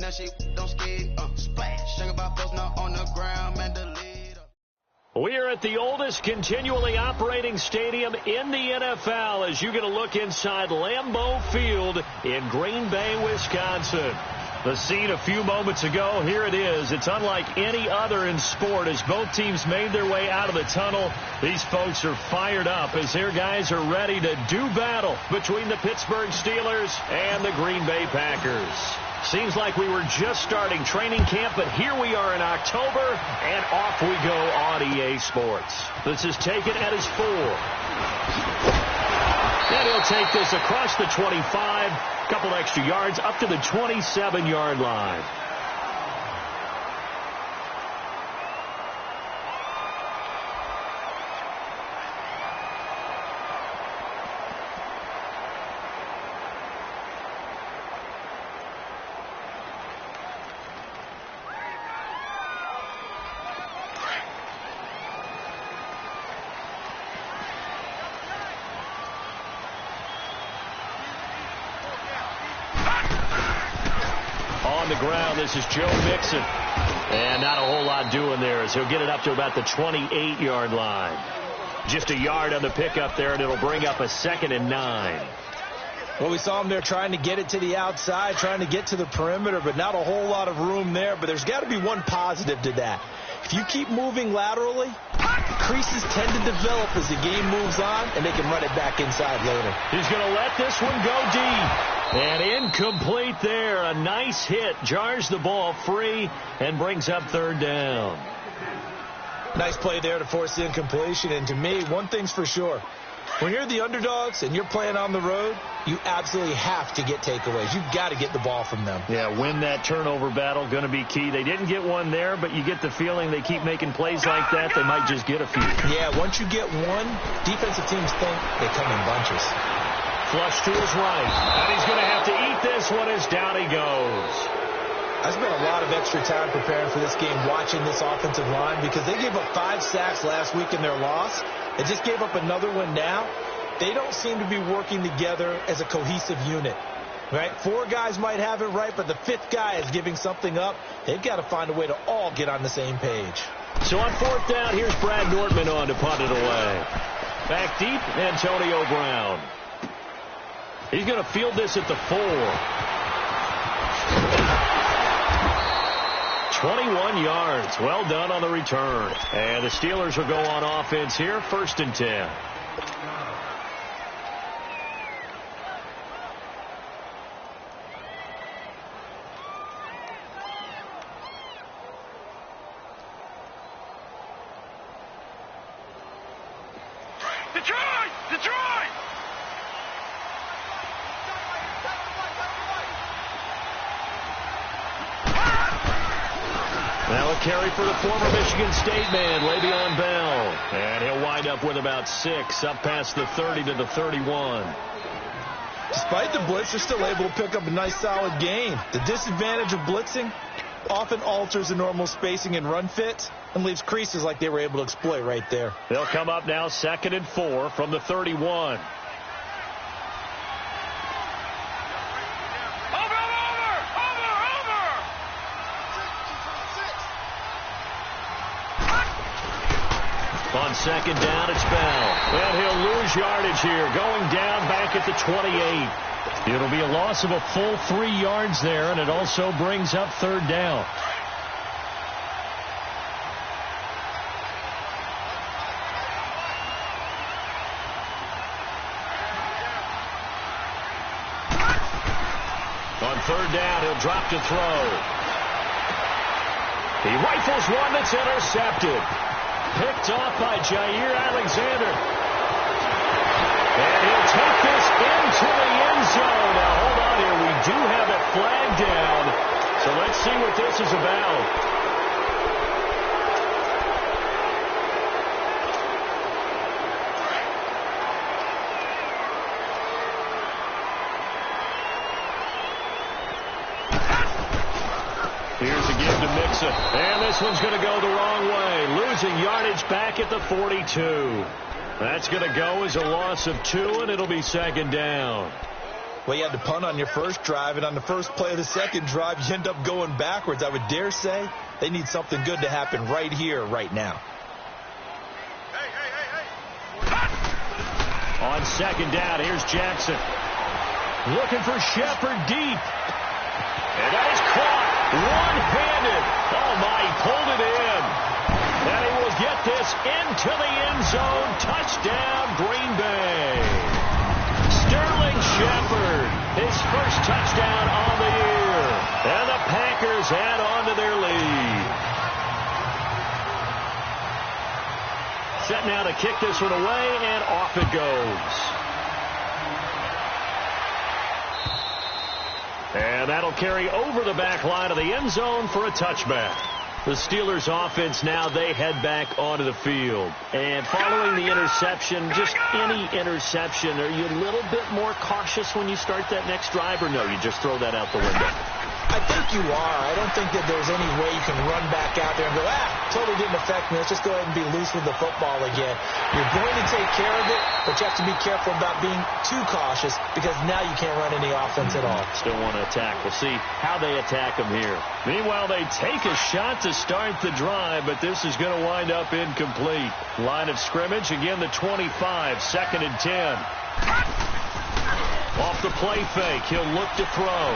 young shit don't skid. Splash. Think about post now on the ground, man, the lead. We are at the oldest continually operating stadium in the NFL as you get a look inside Lambeau Field in Green Bay, Wisconsin. The scene a few moments ago, here it is. It's unlike any other in sport as both teams made their way out of the tunnel. These folks are fired up as their guys are ready to do battle between the Pittsburgh Steelers and the Green Bay Packers. Seems like we were just starting training camp, but here we are in October, and off we go on EA Sports. This is taken at his 4. And he'll take this across the 25, couple extra yards up to the 27-yard line. The ground. This is Joe Mixon. And not a whole lot doing there as he'll get it up to about the 28-yard line. Just a yard on the pickup there, and it'll bring up a 2nd and 9. Well, we saw him there trying to get it to the outside, trying to get to the perimeter, but not a whole lot of room there. But there's got to be one positive to that. If you keep moving laterally, creases tend to develop as the game moves on, and they can run it back inside later. He's going to let this one go deep. And incomplete there. A nice hit. Jars the ball free and brings up 3rd down. Nice play there to force the incompletion. And to me, one thing's for sure. When you're the underdogs and you're playing on the road, you absolutely have to get takeaways. You've got to get the ball from them. Yeah, win that turnover battle, going to be key. They didn't get one there, but you get the feeling they keep making plays like that, they might just get a few. Yeah, once you get one, defensive teams think they come in bunches. Flush to his right. And he's going to have to eat this one as down he goes. I spent a lot of extra time preparing for this game watching this offensive line because they gave up 5 sacks last week in their loss. They just gave up another one now. They don't seem to be working together as a cohesive unit. Right? 4 guys might have it right, but the 5th guy is giving something up. They've got to find a way to all get on the same page. So on 4th down, here's Brad Nortman on to punt it away. Back deep, Antonio Brown. He's going to field this at the 4. 21 yards. Well done on the return. And the Steelers will go on offense here, 1st and 10. Detroit! Detroit! Now a carry for the former Michigan State man, Le'Veon Bell. And he'll wind up with about 6, up past the 30 to the 31. Despite the blitz, they're still able to pick up a nice solid gain. The disadvantage of blitzing often alters the normal spacing and run fits and leaves creases like they were able to exploit right there. They'll come up now 2nd and 4 from the 31. On 2nd down, it's Bell. And he'll lose yardage here, going down back at the 28. It'll be a loss of a full 3 yards there, and it also brings up 3rd down. On 3rd down, he'll drop to throw. He rifles one that's intercepted. Picked off by Jair Alexander. And he'll take this into the end zone. Now, hold on here. We do have a flag down. So let's see what this is about. Here's a give to Mixon. And this one's going to go the wrong way. Losing yardage back at the 42. That's going to go as a loss of 2, and it'll be 2nd down. Well, you had to punt on your first drive, and on the first play of the second drive, you end up going backwards. I would dare say they need something good to happen right here, right now. On second down, here's Jackson. Looking for Shepard deep. And that is caught one-handed. Oh, my, he pulled it in. And he will get this into the end zone. Touchdown, Green Bay. Sterling Shepard, his first touchdown on the year. And the Packers add on to their lead. Set now to kick this one away, and off it goes. And that'll carry over the back line of the end zone for a touchback. The Steelers offense now, they head back onto the field. And following the interception, just any interception, are you a little bit more cautious when you start that next drive, or no, you just throw that out the window? I think you are. I don't think that there's any way you can run back out there and go, totally didn't affect me. Let's just go ahead and be loose with the football again. You're going to take care of it, but you have to be careful about being too cautious because now you can't run any offense at all. Still want to attack. We'll see how they attack them here. Meanwhile, they take a shot to start the drive, but this is going to wind up incomplete. Line of scrimmage, again the 25, 2nd and 10. Off the play fake, he'll look to throw.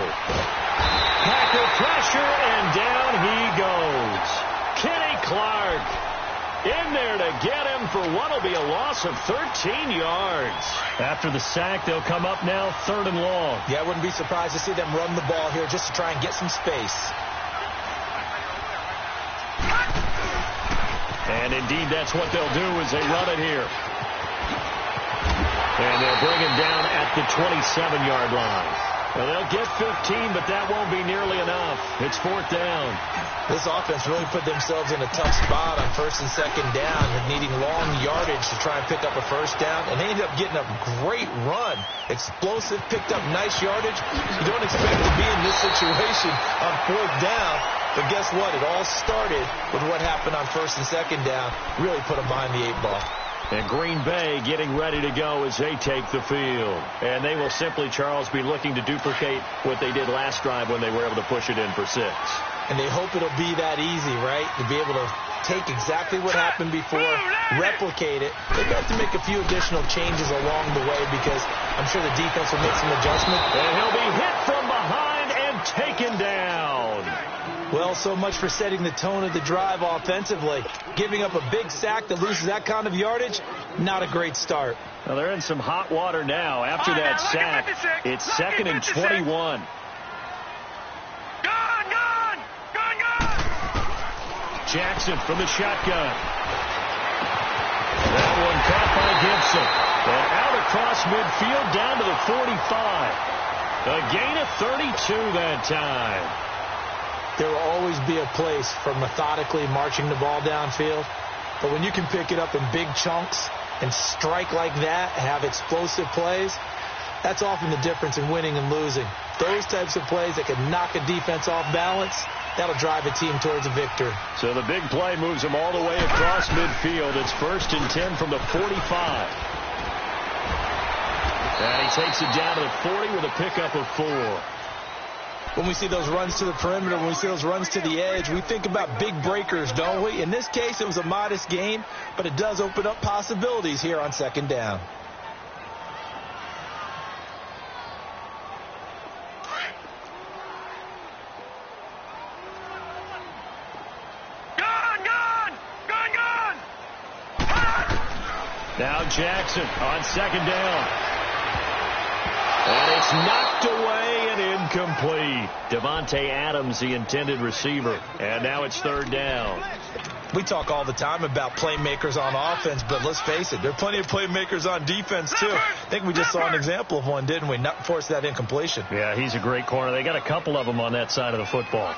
Packer pressure, and down he goes. Kenny Clark in there to get him for what will be a loss of 13 yards. After the sack, they'll come up now 3rd and long. Yeah, I wouldn't be surprised to see them run the ball here just to try and get some space. And indeed, that's what they'll do as they run it here. And they'll bring him down at the 27-yard line. Well, they'll get 15, but that won't be nearly enough. It's 4th down. This offense really put themselves in a tough spot on 1st and 2nd down, needing long yardage to try and pick up a 1st down, and they ended up getting a great run. Explosive, picked up nice yardage. You don't expect to be in this situation on 4th down, but guess what? It all started with what happened on 1st and 2nd down. Really put them behind the 8 ball. And Green Bay getting ready to go as they take the field. And they will simply, Charles, be looking to duplicate what they did last drive when they were able to push it in for 6. And they hope it'll be that easy, right? To be able to take exactly what happened before, replicate it. They've got to make a few additional changes along the way because I'm sure the defense will make some adjustments. And he'll be hit from behind and taken down. Well, so much for setting the tone of the drive offensively. Giving up a big sack that loses that kind of yardage, not a great start. Well, they're in some hot water now after that sack. It's 2nd and 21. Gone! Jackson from the shotgun. That one caught by Gibson. And out across midfield down to the 45. A gain of 32 that time. There will always be a place for methodically marching the ball downfield. But when you can pick it up in big chunks and strike like that, have explosive plays, that's often the difference in winning and losing. Those types of plays that can knock a defense off balance, that'll drive a team towards a victory. So the big play moves them all the way across midfield. It's 1st and 10 from the 45. And he takes it down to the 40 with a pickup of 4. When we see those runs to the perimeter, when we see those runs to the edge, we think about big breakers, don't we? In this case, it was a modest gain, but it does open up possibilities here on 2nd down. Gone! Now Jackson on 2nd down. And it's knocked away and incomplete. Devontae Adams, the intended receiver. And now it's 3rd down. We talk all the time about playmakers on offense, but let's face it, there are plenty of playmakers on defense, too. I think we just saw an example of one, didn't we? Not force that incompletion. Yeah, he's a great corner. They got a couple of them on that side of the football.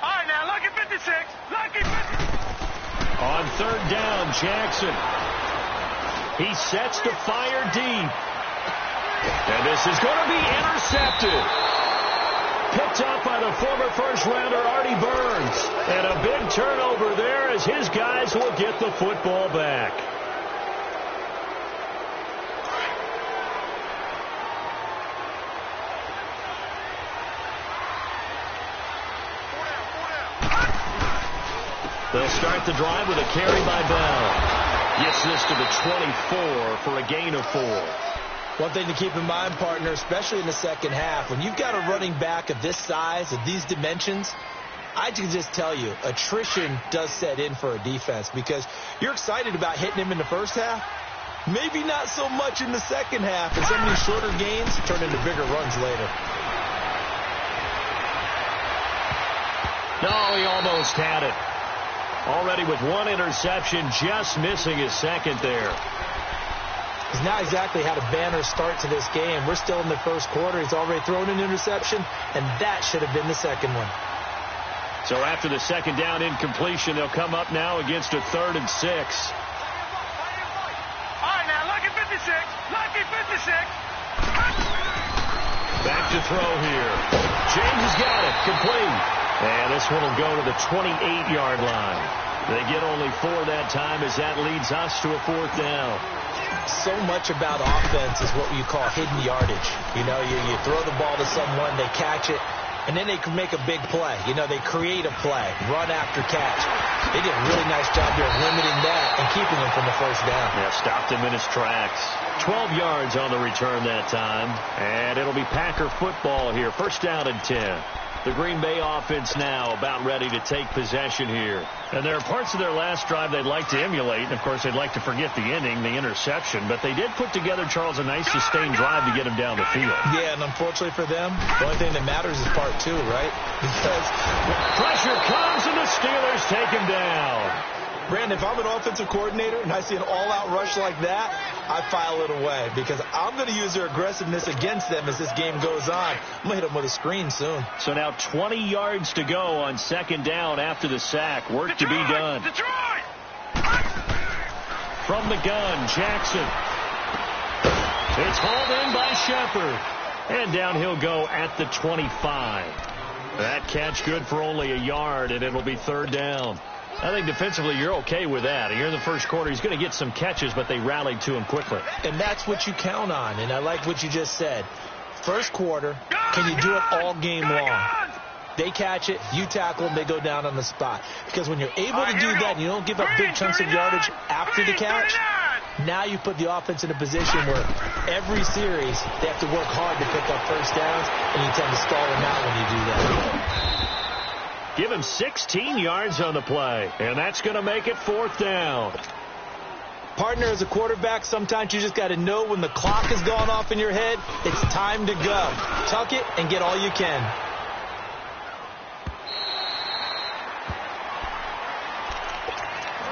All right, now, lucky 56. Lucky 56. On 3rd down, Jackson. He sets to fire deep. And this is going to be intercepted. Picked up by the former first-rounder Artie Burns. And a big turnover there as his guys will get the football back. They'll start the drive with a carry by Bell. Gets this to the 24 for a gain of 4. One thing to keep in mind, partner, especially in the second half, when you've got a running back of this size, of these dimensions, I can just tell you, attrition does set in for a defense because you're excited about hitting him in the first half. Maybe not so much in the second half, and some of these shorter gains turn into bigger runs later. No, he almost had it. Already with one interception, just missing his second there. He's not exactly had a banner start to this game. We're still in the first quarter. He's already thrown an interception, and that should have been the second one. So after the second down incompletion, they'll come up now against a 3rd and 6. All right, now, lucky 56. Lucky 56. Back to throw here. James has got it. Complete. And this one will go to the 28-yard line. They get only 4 that time as that leads us to a 4th down. So much about offense is what you call hidden yardage. You know, you throw the ball to someone, they catch it, and then they can make a big play. You know, they create a play, run after catch. They did a really nice job here of limiting that and keeping him from the first down. Yeah, stopped him in his tracks. 12 yards on the return that time. And it'll be Packer football here. First down and 10. The Green Bay offense now about ready to take possession here. And there are parts of their last drive they'd like to emulate. And, of course, they'd like to forget the inning, the interception. But they did put together, Charles, a nice sustained drive to get him down the field. Yeah, and unfortunately for them, the only thing that matters is part 2, right? Because pressure comes and the Steelers take him down. Brandon, if I'm an offensive coordinator and I see an all-out rush like that, I file it away because I'm going to use their aggressiveness against them as this game goes on. I'm going to hit them with a screen soon. So now 20 yards to go on second down after the sack. Work to be done. Detroit! From the gun, Jackson. It's hauled in by Shepard. And down he'll go at the 25. That catch good for only a yard, and it'll be 3rd down. I think defensively you're okay with that. Here in the first quarter, he's going to get some catches, but they rallied to him quickly. And that's what you count on, and I like what you just said. First quarter, can you do it all game long? They catch it, you tackle them, they go down on the spot. Because when you're able to do that and you don't give up big chunks of yardage after the catch, now you put the offense in a position where every series they have to work hard to pick up first downs, and you tend to stall them out when you do that. Give him 16 yards on the play, and that's going to make it 4th down. Partner, as a quarterback, sometimes you just got to know when the clock has gone off in your head, it's time to go. Tuck it and get all you can.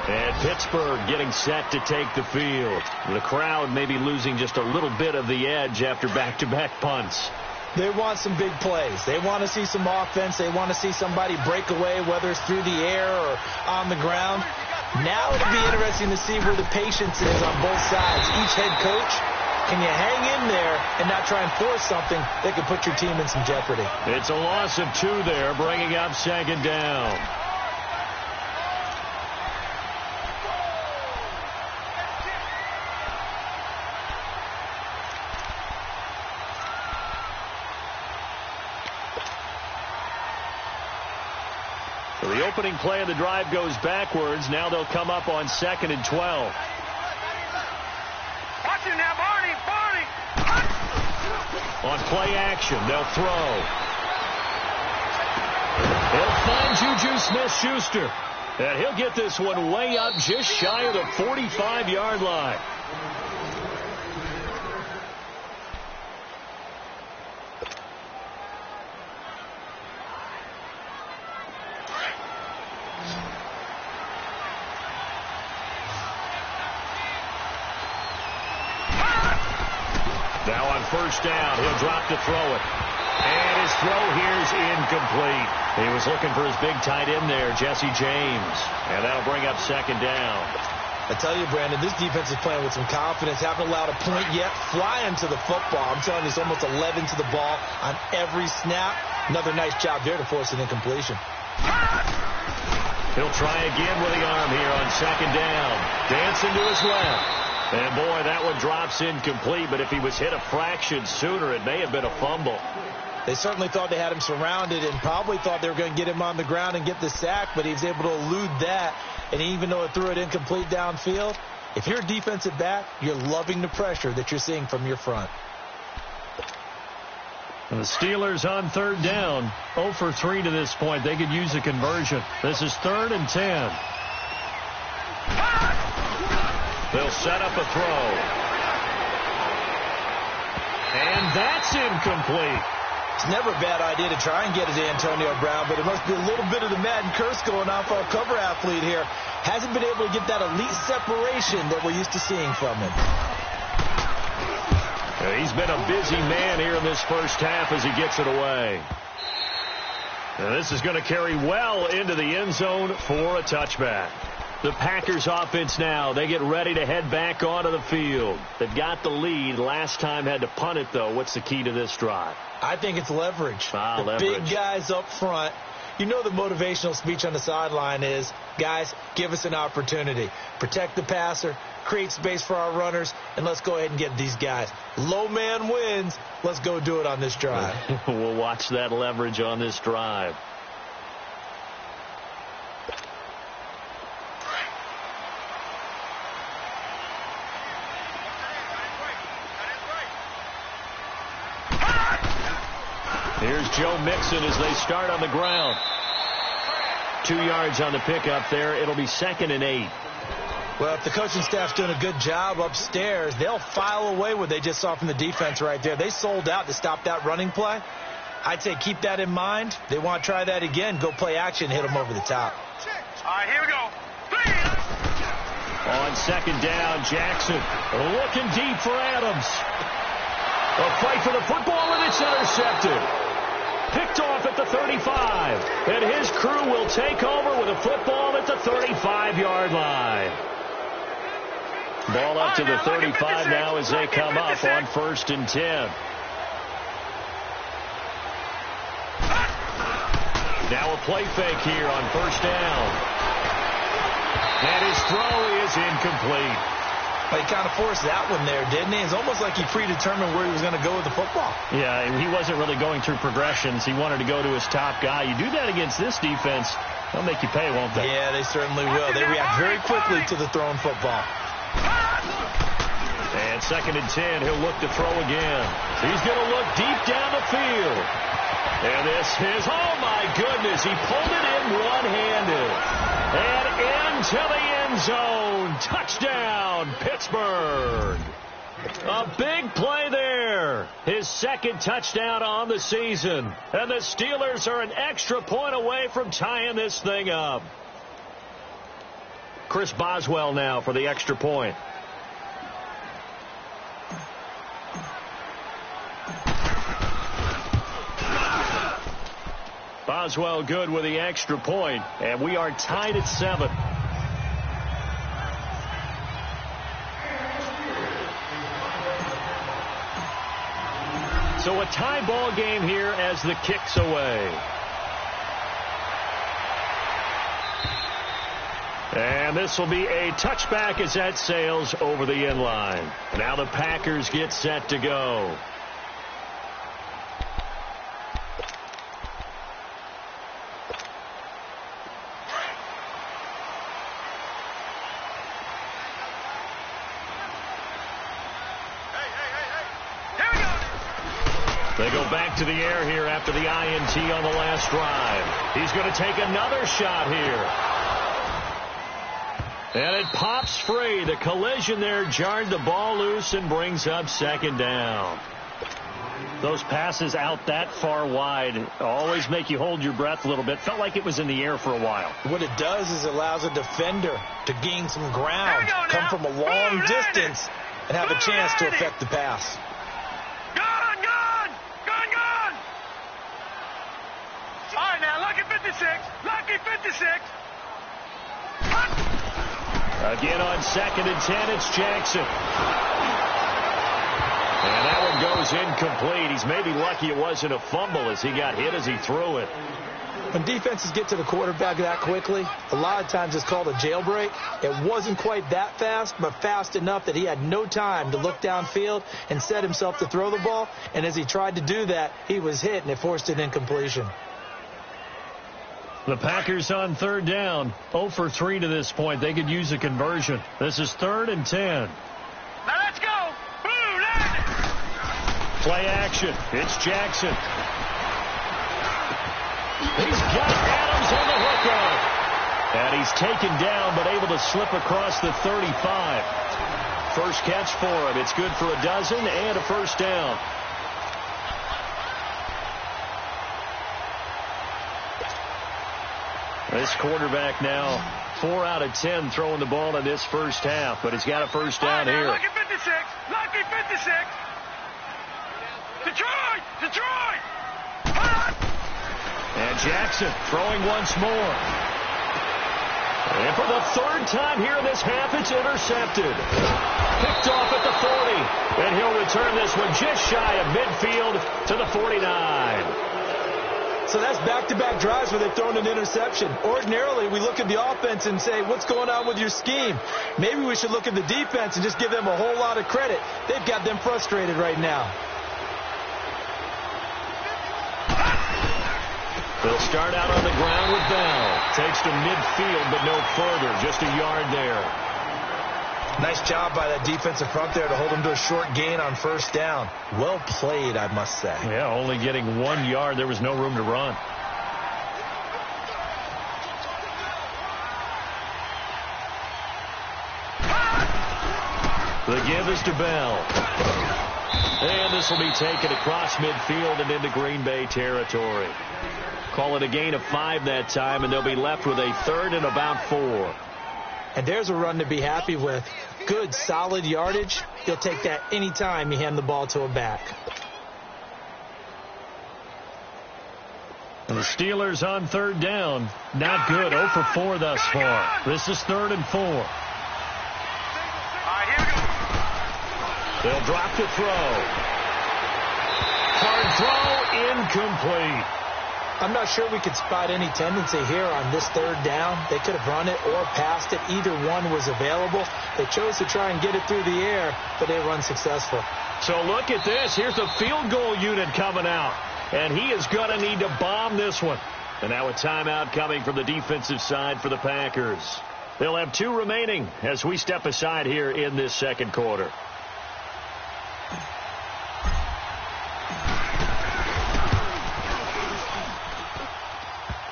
And Pittsburgh getting set to take the field. The crowd maybe losing just a little bit of the edge after back-to-back punts. They want some big plays. They want to see some offense. They want to see somebody break away, whether it's through the air or on the ground. Now it'll be interesting to see where the patience is on both sides. Each head coach, can you hang in there and not try and force something that could put your team in some jeopardy? It's a loss of 2 there, bringing up second down. The opening play of the drive goes backwards. Now they'll come up on 2nd and 12. Watch it now, Barney! On play action, they'll throw. He'll find Juju Smith-Schuster. And he'll get this one way up just shy of the 45-yard line. Now on first down, he'll drop to throw it. And his throw here's incomplete. He was looking for his big tight end there, Jesse James. And that'll bring up second down. I tell you, Brandon, this defense is playing with some confidence. Haven't allowed a point yet. Flying to the football. I'm telling you, it's almost 11 to the ball on every snap. Another nice job there to force an incompletion. He'll try again with the arm here on second down. Dancing to his left. And, boy, that one drops incomplete, but if he was hit a fraction sooner, it may have been a fumble. They certainly thought they had him surrounded and probably thought they were going to get him on the ground and get the sack, but he was able to elude that. And even though it threw it incomplete downfield, if you're a defensive back, you're loving the pressure that you're seeing from your front. And the Steelers on third down, 0 for 3 to this point. They could use a conversion. This is 3rd and 10. They'll set up a throw. And that's incomplete. It's never a bad idea to try and get it to Antonio Brown, but it must be a little bit of the Madden curse going on for our cover athlete here. Hasn't been able to get that elite separation that we're used to seeing from him. He's been a busy man here in this first half as he gets it away. And this is going to carry well into the end zone for a touchback. The Packers offense now, they get ready to head back onto the field. They've got the lead. Last time had to punt it, though. What's the key to this drive? I think it's leverage. Leverage. Big guys up front. You know the motivational speech on the sideline is, guys, give us an opportunity. Protect the passer, create space for our runners, and let's go ahead and get these guys. Low man wins. Let's go do it on this drive. We'll watch that leverage on this drive. Here's Joe Mixon as they start on the ground. 2 yards on the pickup there. It'll be 2nd and 8. Well, if the coaching staff's doing a good job upstairs, they'll file away what they just saw from the defense right there. They sold out to stop that running play. I'd say keep that in mind. They want to try that again. Go play action, hit them over the top. All right, here we go. On 2nd down, Jackson looking deep for Adams. A fight for the football, and it's intercepted. Picked off at the 35. And his crew will take over with a football at the 35-yard line. Ball up to the 35 now as they come up on 1st and 10. Now a play fake here on 1st down. And his throw is incomplete. He kind of forced that one there, didn't he? It's almost like he predetermined where he was going to go with the football. Yeah, he wasn't really going through progressions. He wanted to go to his top guy. You do that against this defense, they'll make you pay, won't they? Yeah, they certainly will. They react very quickly to the thrown football. And 2nd and 10, he'll look to throw again. He's going to look deep down the field. And this is, oh my goodness, he pulled it in one-handed. And into the end zone. Touchdown, Pittsburgh. A big play there. His 2nd touchdown on the season. And the Steelers are an extra point away from tying this thing up. Chris Boswell now for the extra point. Boswell good with the extra point, and we are tied at 7. So a tie ball game here as the kick's away. And this will be a touchback as that sails over the end line. Now the Packers get set to go. They go back to the air here after the INT on the last drive. He's going to take another shot here. And it pops free. The collision there jarred the ball loose and brings up 2nd down. Those passes out that far wide always make you hold your breath a little bit. Felt like it was in the air for a while. What it does is it allows a defender to gain some ground, come from a long distance, and have a chance to affect the pass. All right, now, lucky 56. Lucky 56. Again on 2nd and 10, it's Jackson. And that one one goes incomplete. He's maybe lucky it wasn't a fumble as he got hit as he threw it. When defenses get to the quarterback that quickly, a lot of times it's called a jailbreak. It wasn't quite that fast, but fast enough that he had no time to look downfield and set himself to throw the ball. And as he tried to do that, he was hit, and it forced an incompletion. The Packers on third down, 0 for 3 to this point. They could use a conversion. This is 3rd and 10. Now let's go. Blue line. Play action. It's Jackson. He's got Adams on the hookup. And he's taken down but able to slip across the 35. First catch for him. It's good for a dozen and a first down. This quarterback now 4 out of 10 throwing the ball in this first half, but he's got a first down here. Lucky 56. Lucky 56. Detroit. Detroit. And Jackson throwing once more. And for the 3rd time here in this half, it's intercepted. Picked off at the 40. And he'll return this one just shy of midfield to the 49. So that's back-to-back drives where they've thrown an interception. Ordinarily, we look at the offense and say, what's going on with your scheme? Maybe we should look at the defense and just give them a whole lot of credit. They've got them frustrated right now. They'll start out on the ground with Bell. Takes to midfield, but no further. Just a yard there. Nice job by that defensive front there to hold him to a short gain on first down. Well played, I must say. Yeah, only getting 1 yard. There was no room to run. The give is to Bell. And this will be taken across midfield and into Green Bay territory. Call it a gain of 5 that time, and they'll be left with a 3rd and about 4. And there's a run to be happy with. Good, solid yardage. He'll take that any time you hand the ball to a back. And the Steelers on 3rd down. Not good. 0 for 4 thus far. This is 3rd and 4. All right, here we go. They'll drop the throw. Hard throw, incomplete. I'm not sure we could spot any tendency here on this 3rd down. They could have run it or passed it. Either one was available. They chose to try and get it through the air, but they were unsuccessful. So look at this. Here's the field goal unit coming out. And he is going to need to bomb this one. And now a timeout coming from the defensive side for the Packers. They'll have 2 remaining as we step aside here in this second quarter.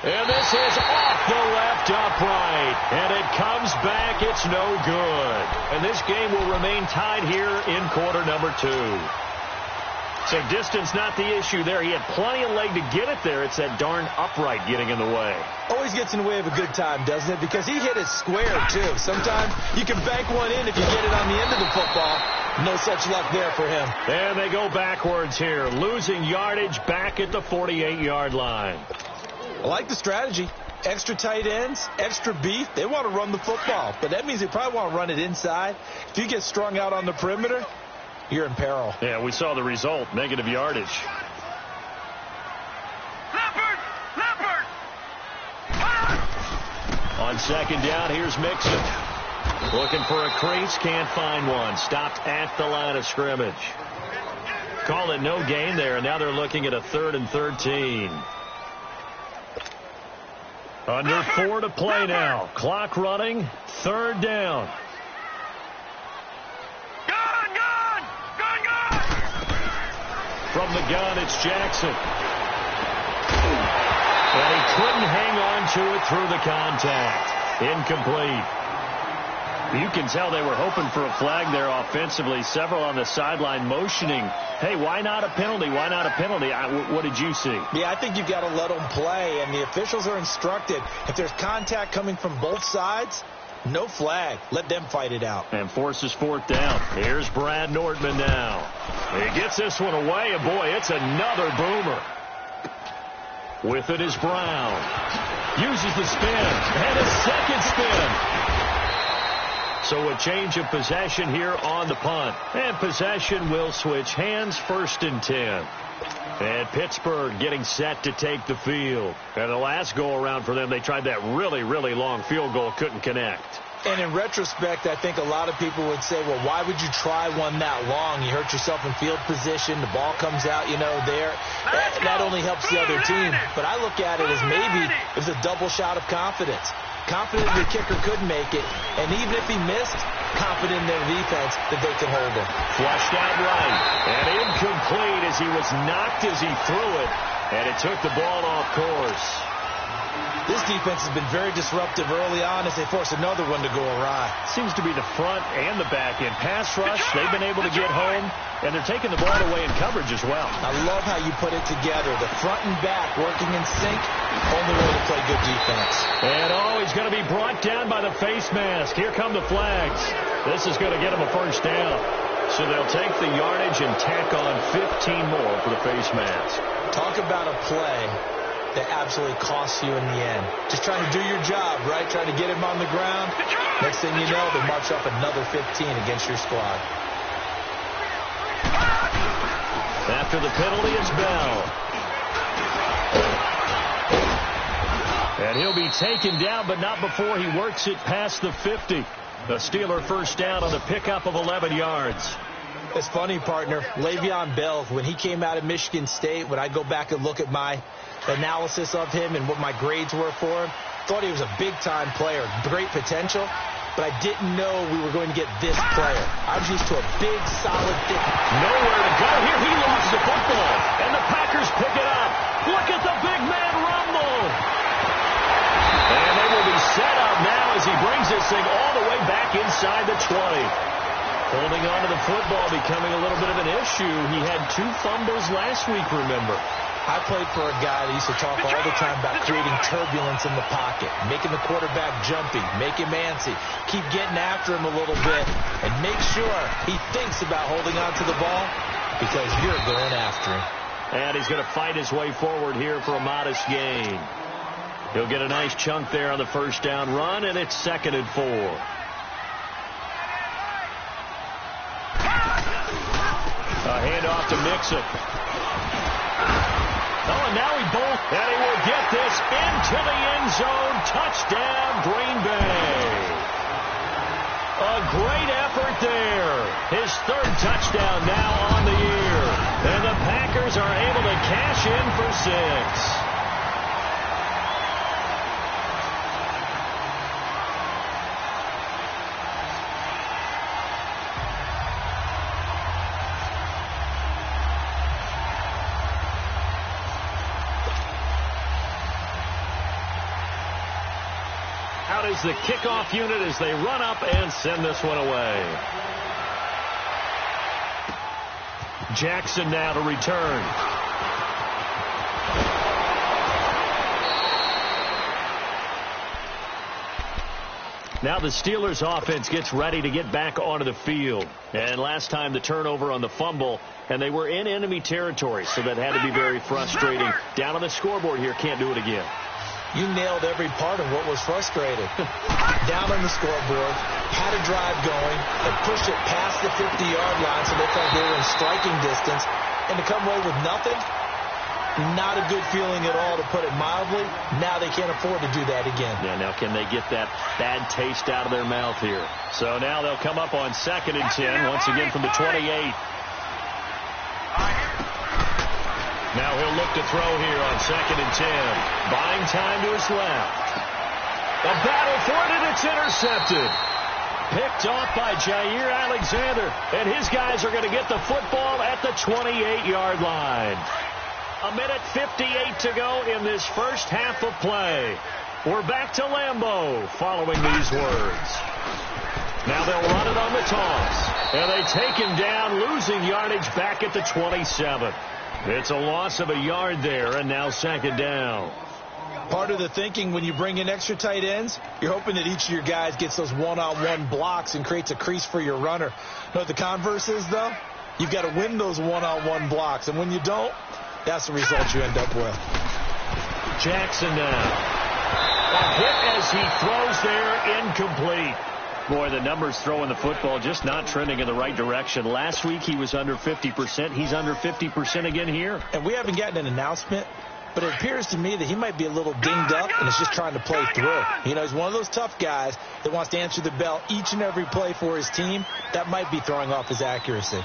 And this is off the left upright. And it comes back. It's no good. And this game will remain tied here in quarter number 2. So distance not the issue there. He had plenty of leg to get it there. It's that darn upright getting in the way. Always gets in the way of a good time, doesn't it? Because he hit it square, too. Sometimes you can bank one in if you get it on the end of the football. No such luck there for him. And they go backwards here. Losing yardage back at the 48-yard line. I like the strategy. Extra tight ends, extra beef. They want to run the football, but that means they probably want to run it inside. If you get strung out on the perimeter, you're in peril. Yeah, we saw the result. Negative yardage. Leopard! On 2nd down, here's Mixon. Looking for a crease, can't find one. Stopped at the line of scrimmage. Call it no gain there, and now they're looking at a 3rd and 13. Under 4 to play now. Clock running. 3rd down. Gun! From the gun, it's Jackson. And he couldn't hang on to it through the contact. Incomplete. You can tell they were hoping for a flag there offensively. Several on the sideline motioning, hey, why not a penalty? Why not a penalty? What did you see? Yeah, I think you've got to let them play, and the officials are instructed. If there's contact coming from both sides, no flag. Let them fight it out. And forces 4th down. Here's Brad Nordman now. He gets this one away, and boy, it's another boomer. With it is Brown. Uses the spin, and a second spin. So a change of possession here on the punt. And possession will switch hands, 1st and 10. And Pittsburgh getting set to take the field. And the last go-around for them, they tried that really, really long field goal, couldn't connect. And in retrospect, I think a lot of people would say, well, why would you try one that long? You hurt yourself in field position. The ball comes out, there. That only helps the other team. But I look at it as maybe it was a double shot of confidence. Confident the kicker could make it. And even if he missed, confident in their defense that they could hold him. Flushed out right. And incomplete as he was knocked as he threw it. And it took the ball off course. This defense has been very disruptive early on as they force another one to go awry. Seems to be the front and the back end. Pass rush, they've been able to get home, and they're taking the ball away in coverage as well. I love how you put it together. The front and back working in sync, only way to play good defense. And he's going to be brought down by the face mask. Here come the flags. This is going to get him a 1st down. So they'll take the yardage and tack on 15 more for the face mask. Talk about a play that absolutely costs you in the end. Just trying to do your job, right? Trying to get him on the ground. Next thing you know, they march off another 15 against your squad. After the penalty, it's Bell. And he'll be taken down, but not before he works it past the 50. The Steeler 1st down on the pickup of 11 yards. It's funny, partner. Le'Veon Bell, when he came out of Michigan State, when I go back and look at my analysis of him and what my grades were for him, thought he was a big-time player, great potential, but I didn't know we were going to get this player. I was used to a big, solid, thick. Nowhere to go here. He lost the football, and the Packers pick it up. Look at the big man rumble. And they will be set up now as he brings this thing all the way back inside the 20. Holding on to the football becoming a little bit of an issue. He had 2 fumbles last week, remember. I played for a guy that used to talk all the time about creating turbulence in the pocket, making the quarterback jumpy, make him antsy, keep getting after him a little bit, and make sure he thinks about holding on to the ball because you're going after him. And he's going to fight his way forward here for a modest gain. He'll get a nice chunk there on the 1st down run, and it's 2nd and 4. A handoff to Mixon. Oh, and now he bolts, and he will get this into the end zone. Touchdown, Green Bay. A great effort there. His 3rd touchdown now on the year. And the Packers are able to cash in for 6. Out is the kickoff unit as they run up and send this one away. Jackson now to return. Now the Steelers offense gets ready to get back onto the field. And last time the turnover on the fumble, and they were in enemy territory, so that had to be very frustrating. Down on the scoreboard here, can't do it again. You nailed every part of what was frustrating. Down on the scoreboard, had a drive going, and pushed it past the 50-yard line so they felt they were in striking distance, and to come away with nothing, not a good feeling at all, to put it mildly. Now they can't afford to do that again. Yeah, now can they get that bad taste out of their mouth here? So now they'll come up on 2nd and 10, once again from the 28. Now he'll look to throw here on 2nd and 10. Buying time to his left. A battle for it, and it's intercepted. Picked off by Jair Alexander. And his guys are going to get the football at the 28-yard line. 1:58 to go in this first half of play. We're back to Lambeau following these words. Now they'll run it on the toss. And they take him down, losing yardage back at the 27. It's a loss of a yard there, and now 2nd down. Part of the thinking when you bring in extra tight ends, you're hoping that each of your guys gets those one-on-one blocks and creates a crease for your runner. You know what the converse is, though? You've got to win those one-on-one blocks, and when you don't, that's the result you end up with. Jackson now. A hit as he throws there, incomplete. Boy, the numbers throwing the football just not trending in the right direction. Last week he was under 50%. He's under 50% again here. And we haven't gotten an announcement, but it appears to me that he might be a little dinged up and is just trying to play through. You know, he's one of those tough guys that wants to answer the bell each and every play for his team. That might be throwing off his accuracy.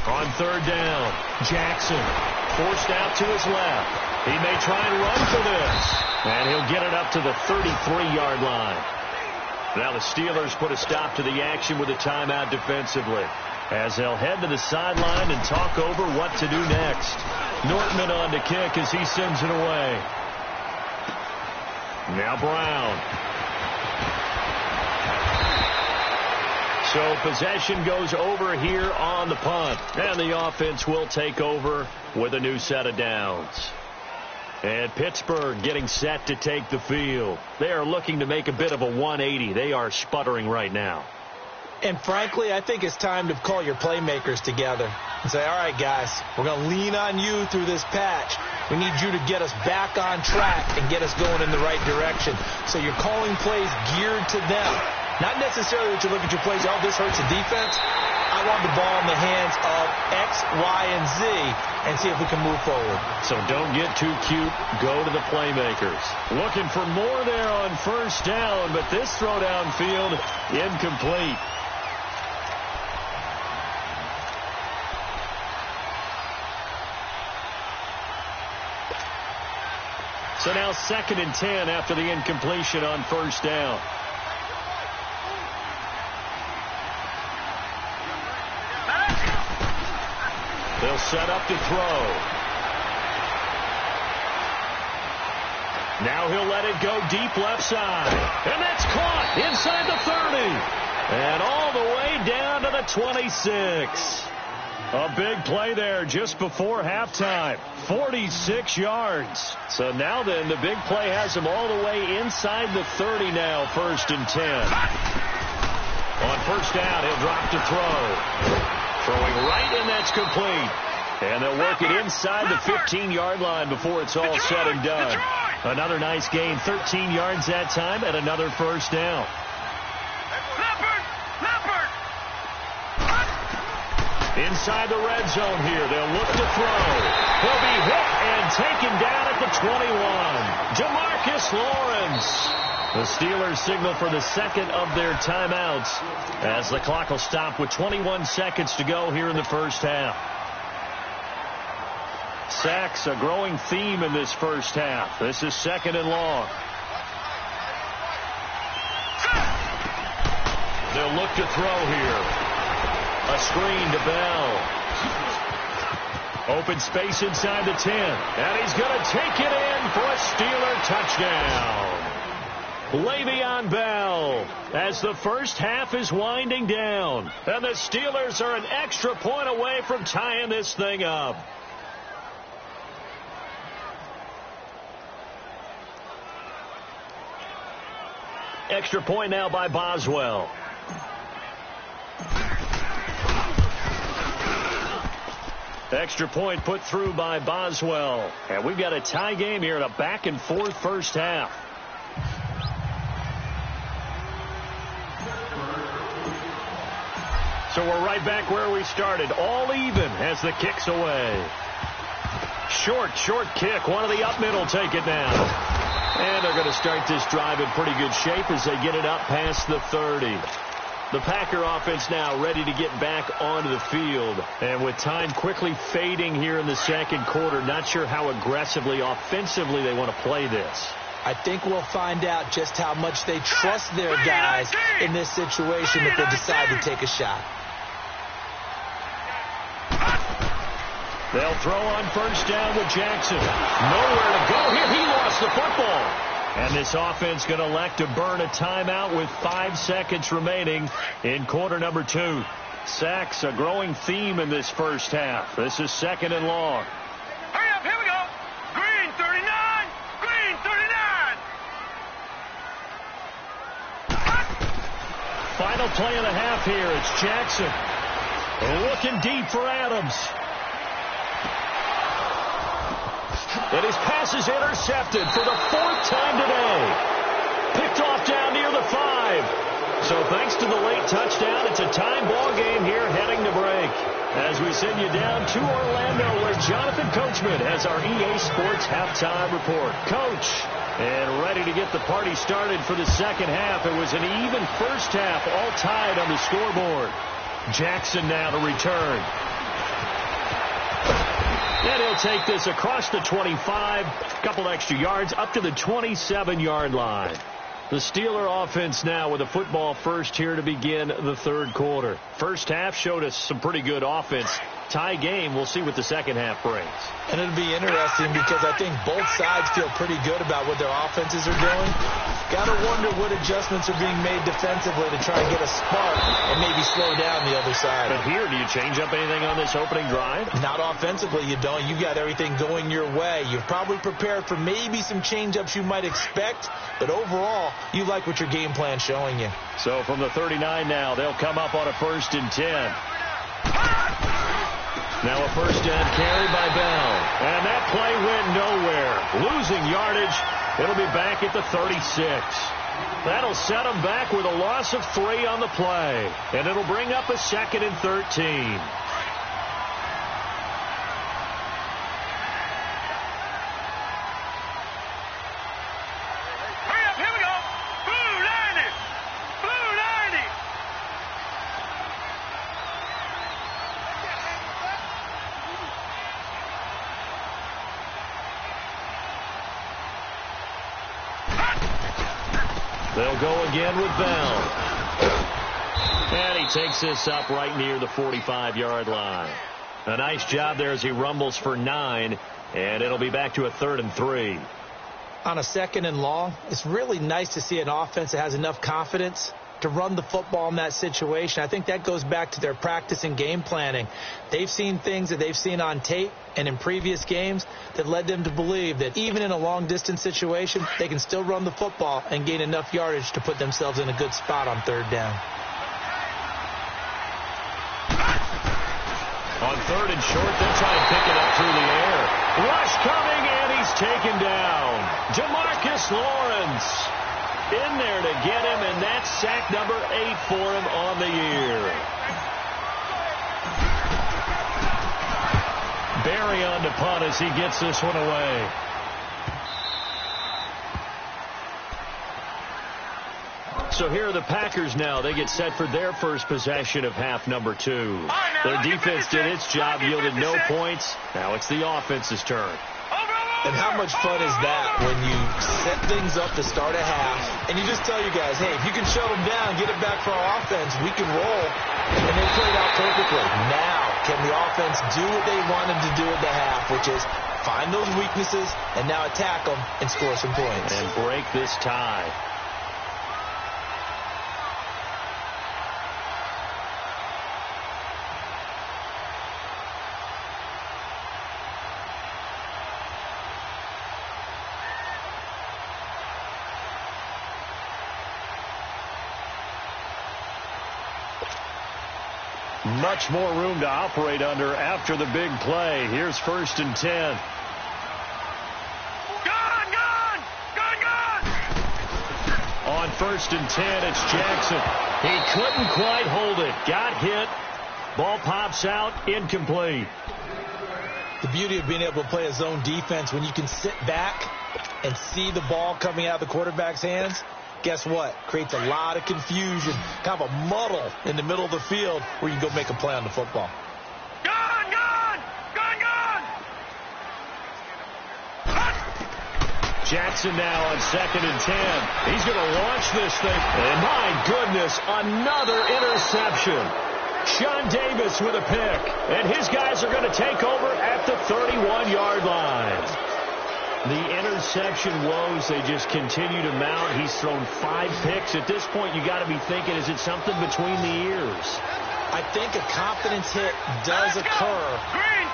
On third down, Jackson forced out to his left. He may try and run for this, and he'll get it up to the 33-yard line. Now the Steelers put a stop to the action with a timeout defensively, as they'll head to the sideline and talk over what to do next. Nortman on to kick as he sends it away. Now Brown. So possession goes over here on the punt, and the offense will take over with a new set of downs. And Pittsburgh getting set to take the field. They are looking to make a bit of a 180. They are sputtering right now. And frankly, I think it's time to call your playmakers together and say, all right, guys, we're going to lean on you through this patch. We need you to get us back on track and get us going in the right direction. So you're calling plays geared to them. Not necessarily that you look at your plays, oh, this hurts the defense. I want the ball in the hands of X, Y, and Z and see if we can move forward. So don't get too cute. Go to the playmakers. Looking for more there on first down, but this throw downfield incomplete. So now 2nd and 10 after the incompletion on first down. They'll set up to throw. Now he'll let it go deep left side. And that's caught inside the 30. And all the way down to the 26. A big play there just before halftime. 46 yards. So now then, the big play has him all the way inside the 30 now, 1st and 10. On first down, he'll drop to throw. Throwing right, and that's complete. And they'll work it inside the 15-yard line before it's all said and done. Another nice gain, 13 yards that time, and another first down. Inside the red zone here, they'll look to throw. He'll be hit and taken down at the 21. Demarcus Lawrence. The Steelers signal for the second of their timeouts as the clock will stop with 21 seconds to go here in the first half. Sacks, a growing theme in this first half. This is 2nd and long. They'll look to throw here. A screen to Bell. Open space inside the 10. And he's going to take it in for a Steeler touchdown. Le'Veon Bell as the first half is winding down. And the Steelers are an extra point away from tying this thing up. Extra point now by Boswell. Extra point put through by Boswell. And we've got a tie game here in a back-and-forth first half. So we're right back where we started. All even as the kick's away. Short kick. One of the up middle take it down. And they're going to start this drive in pretty good shape as they get it up past the 30. The Packer offense now ready to get back onto the field. And with time quickly fading here in the second quarter, not sure how aggressively, offensively they want to play this. I think we'll find out just how much they trust their guys in this situation if they decide to take a shot. They'll throw on first down with Jackson. Nowhere to go here. He lost the football. And this offense going to elect to burn a timeout with 5 seconds remaining in quarter number 2. Sacks, a growing theme in this first half. This is 2nd and long. Hurry up, here we go. Green 39. Green 39. Final play of the half here. It's Jackson. Looking deep for Adams. And his pass is intercepted for the 4th time today. Picked off down near the 5. So thanks to the late touchdown, it's a tie ball game here heading to break. As we send you down to Orlando, where Jonathan Coachman has our EA Sports halftime report. Coach, and ready to get the party started for the second half. It was an even first half, all tied on the scoreboard. Jackson now to return. And he'll take this across the 25, a couple extra yards, up to the 27-yard line. The Steeler offense now with a football first here to begin the third quarter. First half showed us some pretty good offense. Tie game, we'll see what the second half brings. And it'll be interesting because I think both sides feel pretty good about what their offenses are doing. Got to wonder what adjustments are being made defensively to try and get a spark and maybe slow down the other side. But here, do you change up anything on this opening drive? Not offensively, you don't. You've got everything going your way. You're probably prepared for maybe some change-ups you might expect, but overall, you like what your game plan's showing you. So from the 39 now, they'll come up on a 1st and 10. Now a first down carry by Bell. And that play went nowhere. Losing yardage. It'll be back at the 36. That'll set them back with a loss of 3 on the play. And it'll bring up a 2nd and 13. They'll go again with Bell. And he takes this up right near the 45-yard line. A nice job there as he rumbles for 9, and it'll be back to a 3rd and 3. On a 2nd and long, it's really nice to see an offense that has enough confidence to run the football in that situation. I think that goes back to their practice and game planning. They've seen things that they've seen on tape and in previous games that led them to believe that even in a long-distance situation, they can still run the football and gain enough yardage to put themselves in a good spot on 3rd down. On 3rd and short, they'll try and pick it up through the air. Rush coming, and he's taken down. Demarcus Lawrence in there to get him, and that's sack number 8 for him on the year. Barry on to punt as he gets this one away. So here are the Packers now. They get set for their first possession of half number 2. Their defense did its job, yielded no points. Now it's the offense's turn. And how much fun is that when you set things up to start a half and you just tell your guys, hey, if you can shut them down, get it back for our offense, we can roll. And they played out perfectly. Now, can the offense do what they wanted to do at the half, which is find those weaknesses and now attack them and score some points. And break this tie. Much more room to operate under after the big play. Here's 1st and 10. On 1st and 10, it's Jackson. He couldn't quite hold it. Got hit. Ball pops out. Incomplete. The beauty of being able to play a zone defense when you can sit back and see the ball coming out of the quarterback's hands. Guess what? Creates a lot of confusion, kind of a muddle in the middle of the field where you go make a play on the football. Jackson now on 2nd and 10. He's going to launch this thing. And my goodness, another interception. Sean Davis with a pick. And his guys are going to take over at the 31-yard line. The interception woes, they just continue to mount. He's thrown 5 picks. At this point, you got to be thinking, is it something between the ears? I think a confidence hit does occur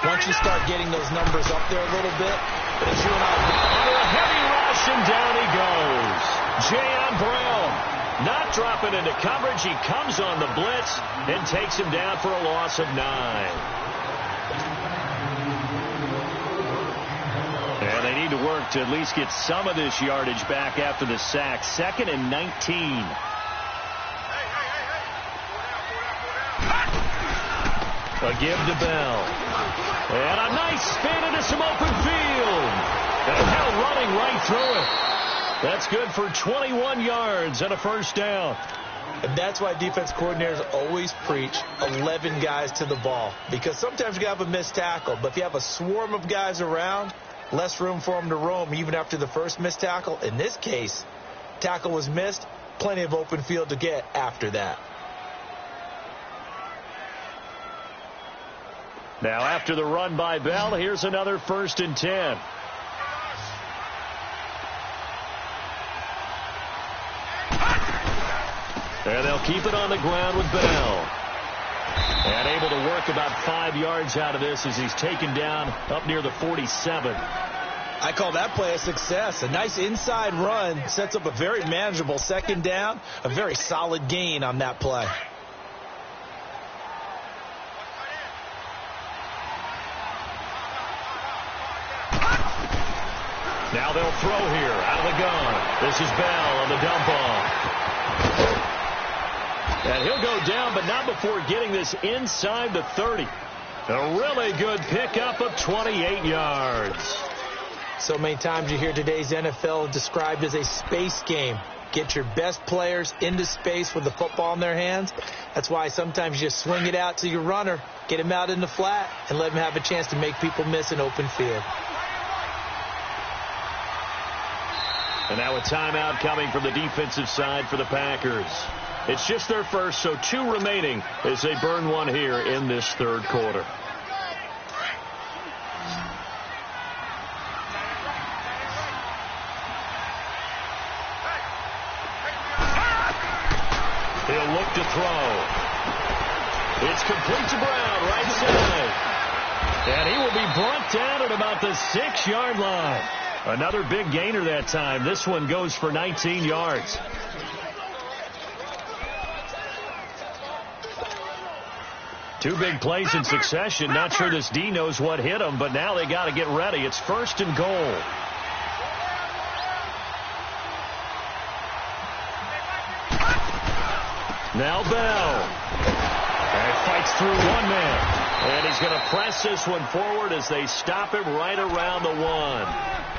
once you start getting those numbers up there a little bit. But as you and I... Under a heavy rush, and down he goes. Jayon Brown, not dropping into coverage. He comes on the blitz and takes him down for a loss of 9. And they need to work to at least get some of this yardage back after the sack. 2nd and 19. A give to Bell. And a nice spin into some open field. And Hill running right through it. That's good for 21 yards and a first down. And that's why defense coordinators always preach 11 guys to the ball. Because sometimes you have a missed tackle. But if you have a swarm of guys around, less room for them to roam even after the first missed tackle. In this case, tackle was missed. Plenty of open field to get after that. Now after the run by Bell, here's another 1st and 10. And they'll keep it on the ground with Bell. And able to work about 5 yards out of this as he's taken down up near the 47. I call that play a success. A nice inside run sets up a very manageable 2nd down. A very solid gain on that play. Now they'll throw here out of the gun. This is Bell on the dump off. And he'll go down, but not before getting this inside the 30. A really good pickup of 28 yards. So many times you hear today's NFL described as a space game. Get your best players into space with the football in their hands. That's why sometimes you swing it out to your runner, get him out in the flat, and let him have a chance to make people miss an open field. And now a timeout coming from the defensive side for the Packers. It's just their first, so 2 remaining as they burn one here in this 3rd quarter. He'll look to throw. It's complete to Brown, right side. And he will be brought down at about the 6-yard line. Another big gainer that time. This one goes for 19 yards. Two big plays in succession. Not sure this D knows what hit him, but now they got to get ready. It's 1st and goal. Now Bell. And fights through one man. And he's going to press this one forward as they stop him right around the 1.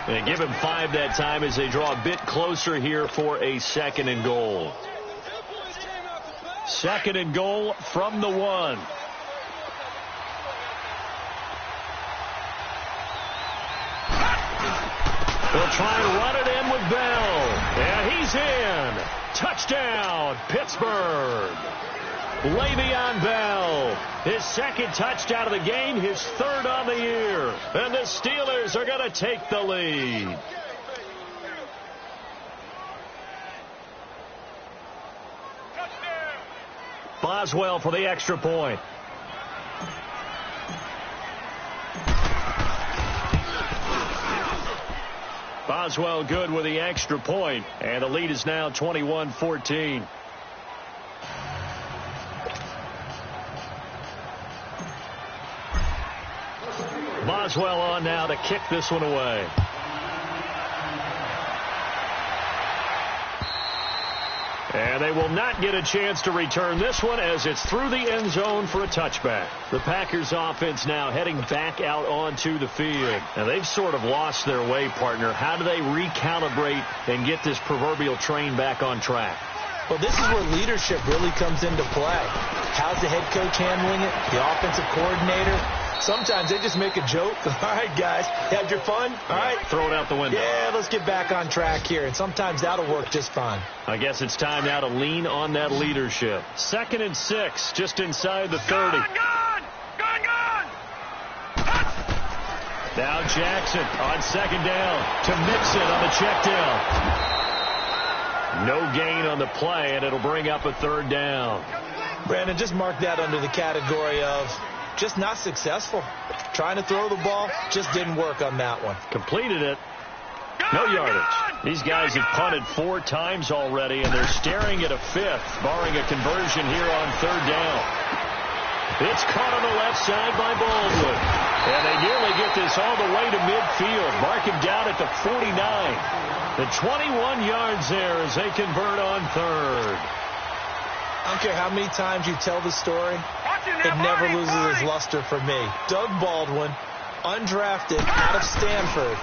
And give him 5 that time as they draw a bit closer here for a 2nd and goal. 2nd and goal from the 1. They'll try and run it in with Bell. And he's in. Touchdown, Pittsburgh. Le'Veon Bell, his 2nd touchdown of the game, his 3rd on the year. And the Steelers are going to take the lead. Boswell for the extra point. Boswell good with the extra point, and the lead is now 21-14. Boswell on now to kick this one away. And they will not get a chance to return this one as it's through the end zone for a touchback. The Packers offense now heading back out onto the field. And they've sort of lost their way, partner. How do they recalibrate and get this proverbial train back on track? Well, this is where leadership really comes into play. How's the head coach handling it? The offensive coordinator? Sometimes they just make a joke. All right, guys, had your fun? All right. Throw it out the window. Yeah, let's get back on track here. And sometimes that'll work just fine. I guess it's time now to lean on that leadership. 2nd and 6, just inside the 30. Gone! Now Jackson on 2nd down to Mixon on the check down. No gain on the play, and it'll bring up a 3rd down. Brandon, just mark that under the category of just not successful. Trying to throw the ball, just didn't work on that one. Completed it. No yardage. These guys have punted 4 times already, and they're staring at a 5th, barring a conversion here on 3rd down. It's caught on the left side by Baldwin. And they nearly get this all the way to midfield. Mark him down at the 49. The 21 yards there as they convert on 3rd. I don't care how many times you tell the story, it never loses its luster for me. Doug Baldwin, undrafted out of Stanford,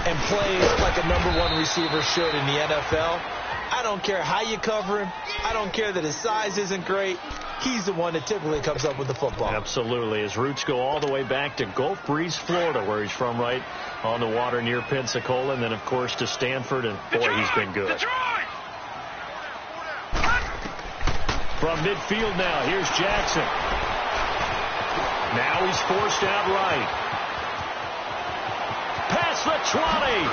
and plays like a #1 receiver should in the NFL. I don't care how you cover him. I don't care that his size isn't great. He's the one that typically comes up with the football. Absolutely. His roots go all the way back to Gulf Breeze, Florida, where he's from, right on the water near Pensacola, and then, of course, to Stanford, and, boy, he's been good. From midfield now, here's Jackson. Now he's forced out right. Past the 20.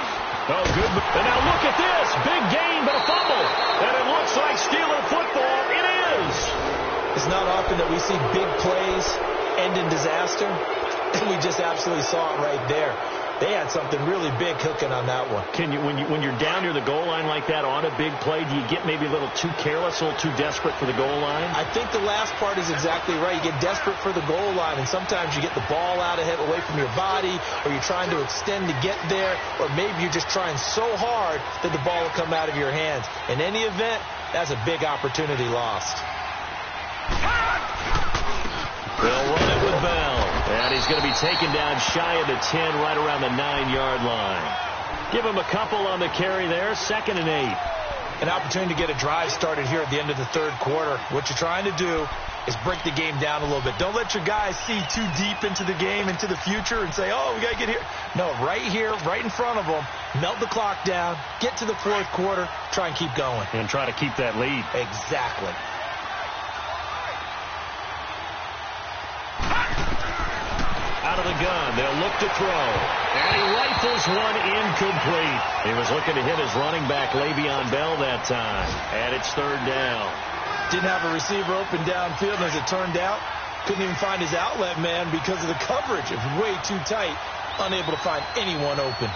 Oh, good. And now look at this. Big gain, but a fumble. And it looks like Steeler football. It is. It's not often that we see big plays end in disaster, and we just absolutely saw it right there. They had something really big cooking on that one. Can you, when you're down near the goal line like that on a big play, do you get maybe a little too careless, a little too desperate for the goal line? I think the last part is exactly right. You get desperate for the goal line, and sometimes you get the ball out ahead, away from your body, or you're trying to extend to get there, or maybe you're just trying so hard that the ball will come out of your hands. In any event, that's a big opportunity lost. They'll run it with Bell. And he's going to be taken down shy of the 10, right around the 9-yard line. Give him a couple on the carry there. 2nd and 8. An opportunity to get a drive started here at the end of the 3rd quarter. What you're trying to do is break the game down a little bit. Don't let your guys see too deep into the game, into the future, and say, oh, we got to get here. No, right here, right in front of them, melt the clock down, get to the 4th quarter, try and keep going. And try to keep that lead. Exactly. Out of the gun, they'll look to throw. And he rifles one incomplete. He was looking to hit his running back, Le'Veon Bell, that time. And it's 3rd down. Didn't have a receiver open downfield, and as it turned out, couldn't even find his outlet man because of the coverage. It was way too tight, unable to find anyone open.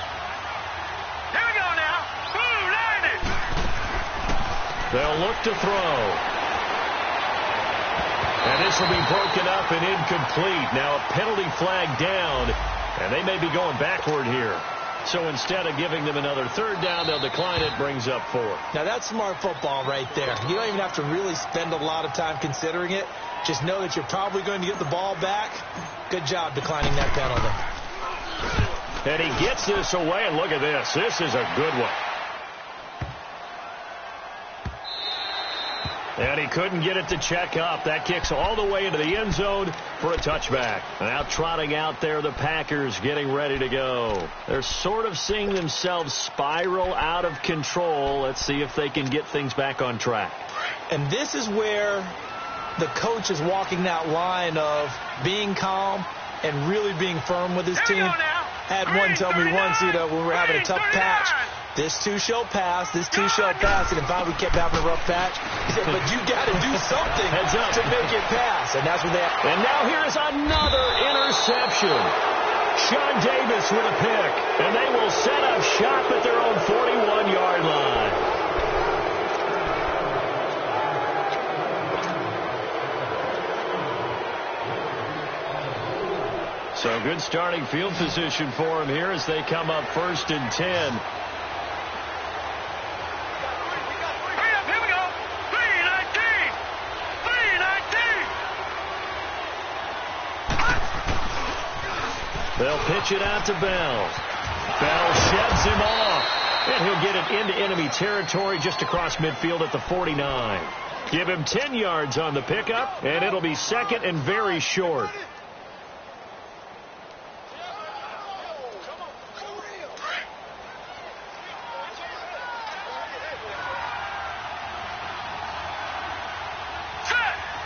Here we go now. Boom, landed. They'll look to throw. And this will be broken up and incomplete. Now a penalty flag down, and they may be going backward here. So instead of giving them another 3rd down, they'll decline it, brings up 4. Now that's smart football right there. You don't even have to really spend a lot of time considering it. Just know that you're probably going to get the ball back. Good job declining that penalty. And he gets this away, and look at this. This is a good one. And he couldn't get it to check up. That kicks all the way into the end zone for a touchback. Now trotting out there, the Packers getting ready to go. They're sort of seeing themselves spiral out of control. Let's see if they can get things back on track. And this is where the coach is walking that line of being calm and really being firm with his team. Had one tell me once, when we were having a tough patch, this too shall pass, this too shall pass. And if we kept having a rough patch, he said, but you got to do something to make it pass. And that's what they have. And now here's another interception. Sean Davis with a pick. And they will set up shop at their own 41-yard line. So good starting field position for him here as they come up 1st and 10. They'll pitch it out to Bell. Bell sheds him off. And he'll get it into enemy territory just across midfield at the 49. Give him 10 yards on the pickup, and it'll be 2nd and very short.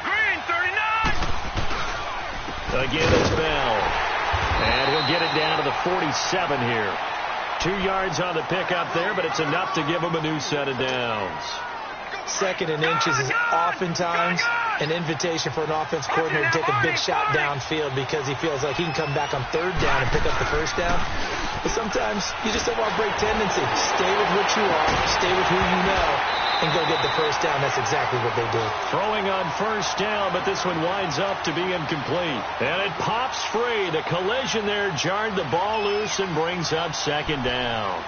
Green, 39. Again, it's Bell. And he'll get it down to the 47 here. 2 yards on the pickup there, but it's enough to give him a new set of downs. 2nd and inches is oftentimes an invitation for an offense coordinator to take a big shot downfield because he feels like he can come back on third down and pick up the first down. But sometimes you just don't want to break tendency. Stay with what you are, stay with who you know, and go get the first down. That's exactly what they did. Throwing on first down, but this one winds up to be incomplete. And it pops free. The collision there jarred the ball loose and brings up second down.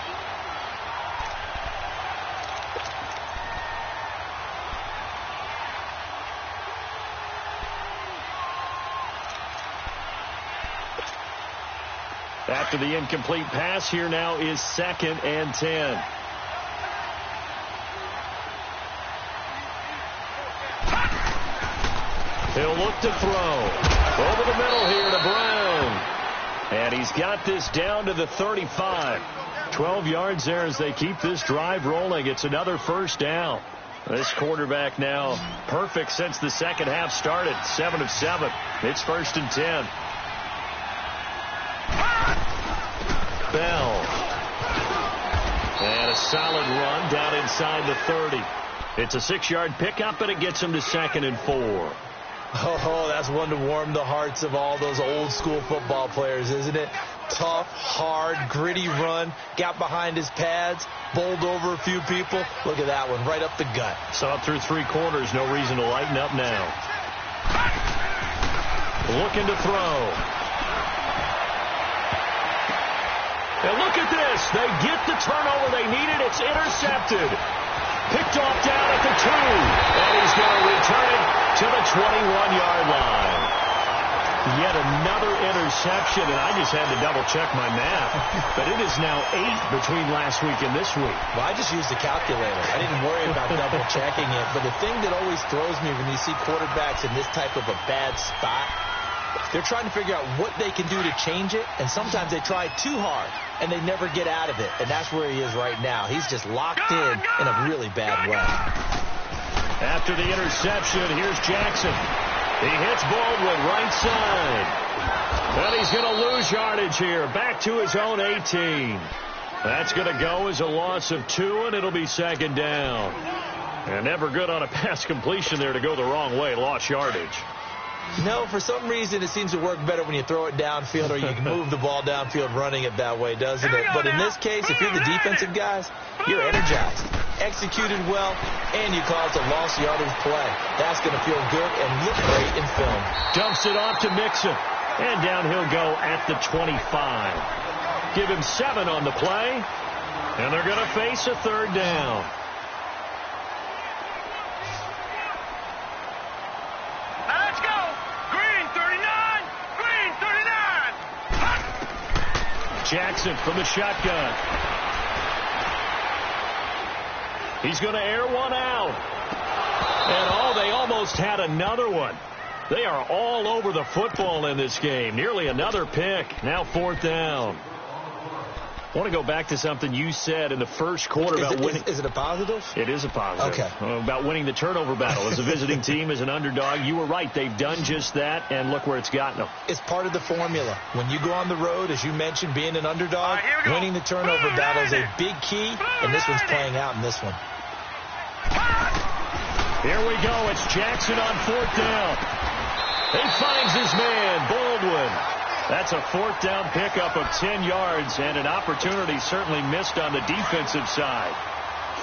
After the incomplete pass, here now is 2nd and 10. He'll look to throw. Over the middle here to Brown. And he's got this down to the 35. 12 yards there as they keep this drive rolling. It's another first down. This quarterback now perfect since the second half started. 7 of 7. It's 1st and 10. Bell. And a solid run down inside the 30. It's a 6-yard pickup, and it gets him to 2nd and 4. Oh, that's one to warm the hearts of all those old-school football players, isn't it? Tough, hard, gritty run. Got behind his pads, bowled over a few people. Look at that one, right up the gut. So up through 3 quarters, no reason to lighten up now. Looking to throw. And look at this. They get the turnover they needed. It's intercepted. Picked off down at the 2. And he's going to return it to the 21-yard line. Yet another interception, and I just had to double-check my math. But it is now 8 between last week and this week. Well, I just used a calculator. I didn't worry about double-checking it. But the thing that always throws me when you see quarterbacks in this type of a bad spot, they're trying to figure out what they can do to change it, and sometimes they try too hard, and they never get out of it. And that's where he is right now. He's just locked in a really bad way. After the interception, here's Jackson. He hits Baldwin right side. But he's going to lose yardage here. Back to his own 18. That's going to go as a loss of 2, and it'll be 2nd down. And never good on a pass completion there to go the wrong way. Lost yardage. No, for some reason it seems to work better when you throw it downfield or you can move the ball downfield running it that way, doesn't it? But in this case, if you're the defensive guys, you're energized, executed well, and you caused a lost yardage play. That's going to feel good and look great in film. Dumps it off to Mixon. And down he'll go at the 25. Give him 7 on the play. And they're going to face a 3rd down. Jackson from the shotgun. He's going to air one out. And they almost had another one. They are all over the football in this game. Nearly another pick. Now 4th down. I want to go back to something you said in the first quarter about winning. Is it a positive? It is a positive. Okay. About winning the turnover battle. As a visiting team, as an underdog, you were right. They've done just that, and look where it's gotten them. It's part of the formula. When you go on the road, as you mentioned, being an underdog, winning the turnover battle is a big key, and this one's playing out in this one. Here we go. It's Jackson on 4th down. He finds his man, Baldwin. That's a 4th down pickup of 10 yards and an opportunity certainly missed on the defensive side.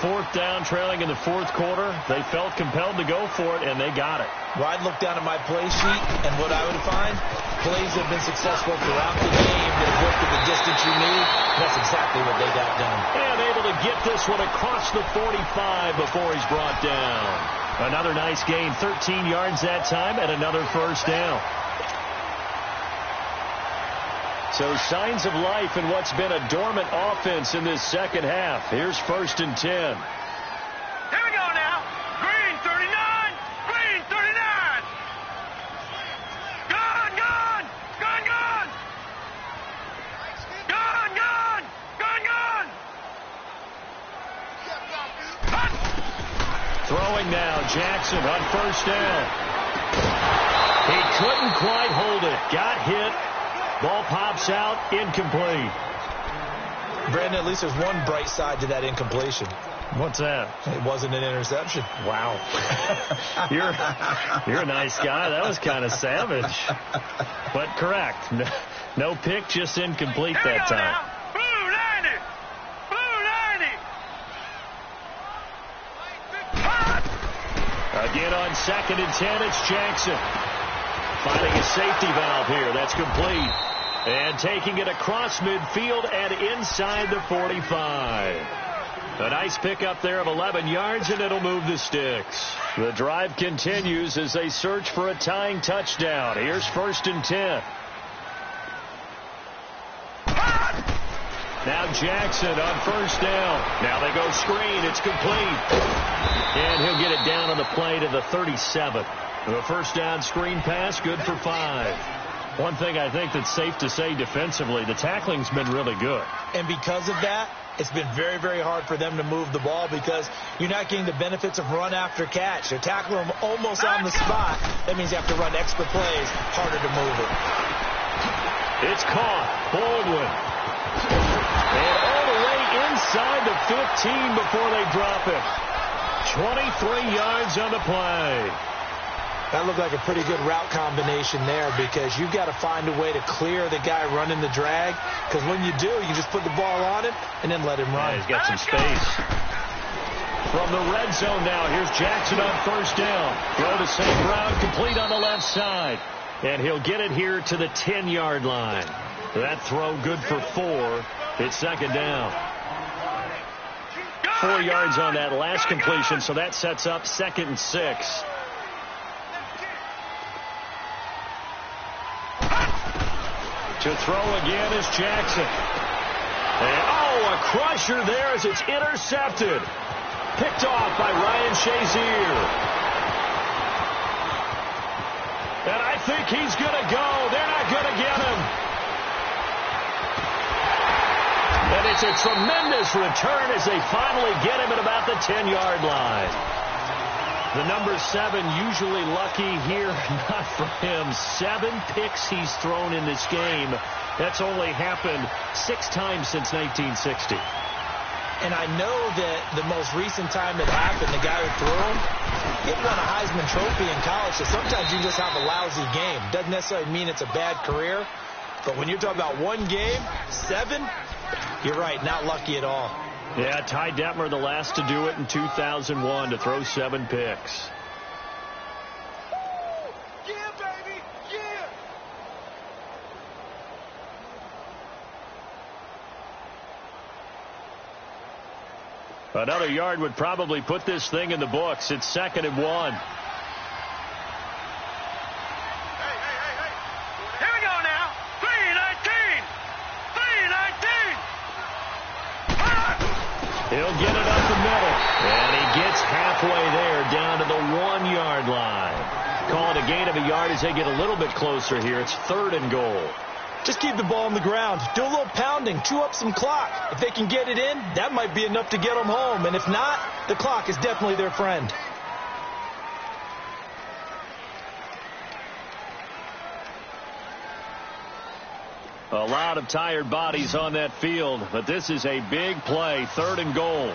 4th down, trailing in the 4th quarter. They felt compelled to go for it, and they got it. Well, I'd look down at my play sheet, and what I would find, plays have been successful throughout the game that have worked at the distance you need. That's exactly what they got done. And able to get this one across the 45 before he's brought down. Another nice gain, 13 yards that time, and another first down. So signs of life in what's been a dormant offense in this second half. Here's 1st and 10. Here we go now. Green 39. Green 39. Gone, gone. Gone, gone. Gone, gone. Gone, gone. Throwing now, Jackson on 1st down. He couldn't quite hold it. Got hit. Ball pops out, incomplete. Brandon, at least there's one bright side to that incompletion. What's that? It wasn't an interception. Wow. You're a nice guy. That was kind of savage. But correct. No pick, just incomplete that time. Blue 90! Blue 90! Again on 2nd and 10, it's Jackson. Finding a safety valve here. That's complete. And taking it across midfield and inside the 45. A nice pickup there of 11 yards, and it'll move the sticks. The drive continues as they search for a tying touchdown. Here's 1st and 10. Now Jackson on 1st down. Now they go screen. It's complete. And he'll get it down on the play to the 37. The 1st down screen pass, good for 5. One thing I think that's safe to say defensively, the tackling's been really good. And because of that, it's been very, very hard for them to move the ball because you're not getting the benefits of run after catch. They're tackling them almost on the spot. That means you have to run extra plays, harder to move it. It's caught. Baldwin. And all the way inside the 15 before they drop it. 23 yards on the play. That looked like a pretty good route combination there because you've got to find a way to clear the guy running the drag because when you do, you just put the ball on him and then let him run. Yeah, he's got some space. From the red zone now, here's Jackson on 1st down. Throw to St. Brown, complete on the left side. And he'll get it here to the 10-yard line. That throw good for 4. It's 2nd down. 4 yards on that last completion, so that sets up 2nd and 6. To throw again is Jackson. And, a crusher there as it's intercepted. Picked off by Ryan Shazier. And I think he's going to go. They're not going to get him. And it's a tremendous return as they finally get him at about the 10-yard line. The number 7 usually lucky here, not for him. 7 picks he's thrown in this game. That's only happened 6 times since 1960. And I know that the most recent time it happened, the guy who threw him, he won a Heisman Trophy in college, so sometimes you just have a lousy game. Doesn't necessarily mean it's a bad career, but when you're talking about one game, 7, you're right, not lucky at all. Yeah, Ty Detmer, the last to do it in 2001, to throw 7 picks. Yeah, baby! Yeah! Another yard would probably put this thing in the books. It's 2nd and 1. Here we go now. 319! 319! He'll get it up the middle. And he gets halfway there down to the 1-yard line. Call it a gain of a yard as they get a little bit closer here. It's 3rd and goal. Just keep the ball on the ground. Do a little pounding. Chew up some clock. If they can get it in, that might be enough to get them home. And if not, the clock is definitely their friend. A lot of tired bodies on that field, but this is a big play. 3rd and goal.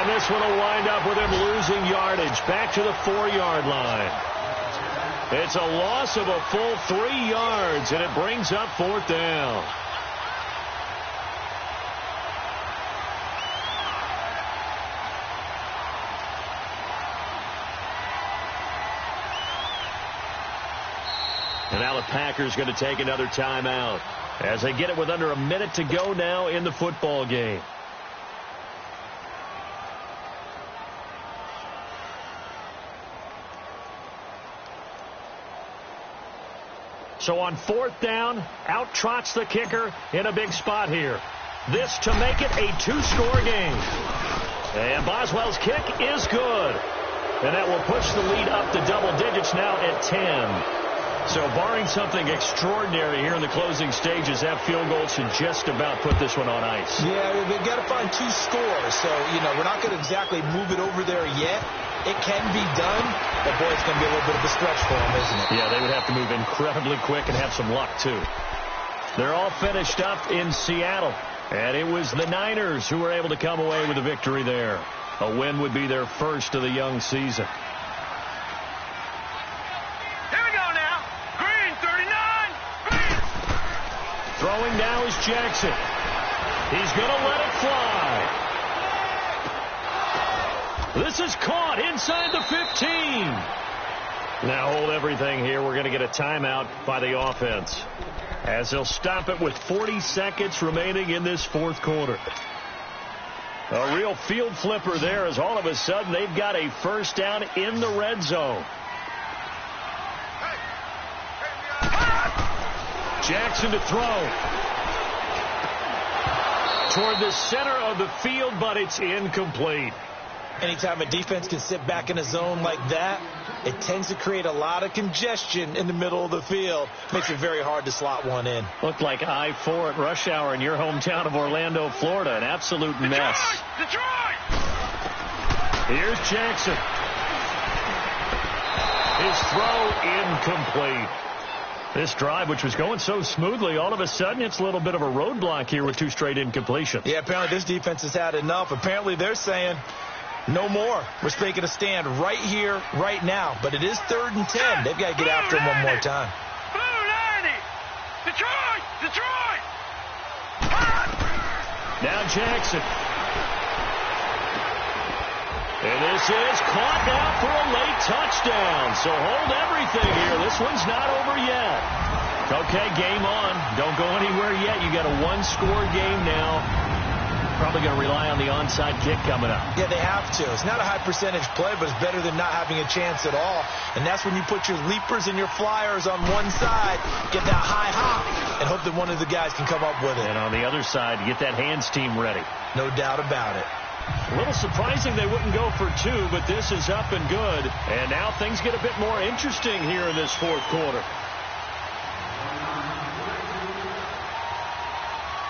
This one will wind up with him losing yardage back to the 4-yard line. It's a loss of a full 3 yards, and it brings up 4th down. And now the Packers going to take another timeout as they get it with under a minute to go now in the football game. So on 4th down, out trots the kicker in a big spot here. this to make it a two-score game. And Boswell's kick is good. And that will push the lead up to double digits now at 10. So barring something extraordinary here in the closing stages, that field goal should just about put this one on ice. Yeah, they've got to find 2 scores. So, we're not going to exactly move it over there yet. It can be done, but, boy, it's going to be a little bit of a stretch for them, isn't it? Yeah, they would have to move incredibly quick and have some luck, too. They're all finished up in Seattle, and it was the Niners who were able to come away with a victory there. A win would be their first of the young season. Throwing now is Jackson. He's going to let it fly. This is caught inside the 15. Now hold everything here. We're going to get a timeout by the offense, as they'll stop it with 40 seconds remaining in this fourth quarter. A real field flipper there, as all of a sudden they've got a first down in the red zone. Jackson to throw. Toward the center of the field, but it's incomplete. Anytime a defense can sit back in a zone like that, it tends to create a lot of congestion in the middle of the field. Makes it very hard to slot one in. Looked like I-4 at rush hour in your hometown of Orlando, Florida. An absolute mess. Detroit! Here's Jackson. His throw incomplete. This drive, which was going so smoothly, all of a sudden it's a little bit of a roadblock here with 2 straight incompletions. Yeah, apparently this defense has had enough. Apparently they're saying no more. We're taking a stand right here, right now. But it is 3rd and 10. They've got to get after him one more time. Blue 90! Detroit! Detroit! Now Jackson. And this is caught now for a late touchdown. So hold everything here. This one's not over yet. Okay, game on. Don't go anywhere yet. You got a 1-score game now. Probably going to rely on the onside kick coming up. Yeah, they have to. It's not a high percentage play, but it's better than not having a chance at all. And that's when you put your leapers and your flyers on one side, get that high hop, and hope that one of the guys can come up with it. And on the other side, get that hands team ready. No doubt about it. A little surprising they wouldn't go for 2, but this is up and good. And now things get a bit more interesting here in this fourth quarter.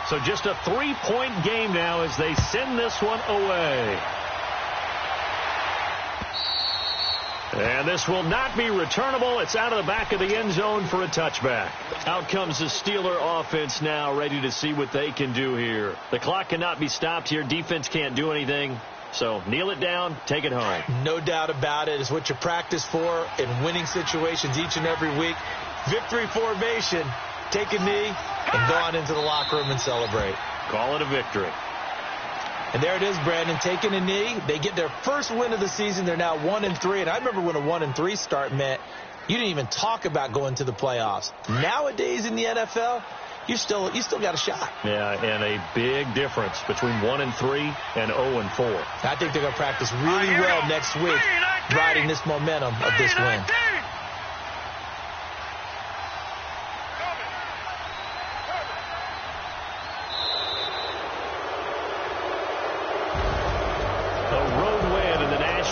So just a 3-point game now as they send this one away. And this will not be returnable. It's out of the back of the end zone for a touchback. Out comes the Steeler offense now, ready to see what they can do here. The clock cannot be stopped here. Defense can't do anything. So kneel it down, take it home. No doubt about it. It's what you practice for in winning situations each and every week. Victory formation. Take a knee and go on into the locker room and celebrate. Call it a victory. And there it is, Brandon, taking a knee. They get their first win of the season. They're now 1-3. And I remember when a 1-3 start meant you didn't even talk about going to the playoffs. Nowadays in the NFL, you still got a shot. Yeah, and a big difference between 1-3 and 0-4. I think they're going to practice really well next week, riding this momentum of this win.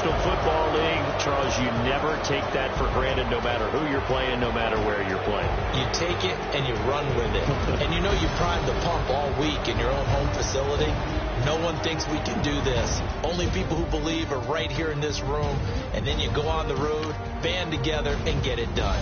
Football League, Charles, you never take that for granted, no matter who you're playing, no matter where you're playing. You take it and you run with it. And you know you primed the pump all week in your own home facility. No one thinks we can do this. Only people who believe are right here in this room. And then you go on the road, band together, and get it done.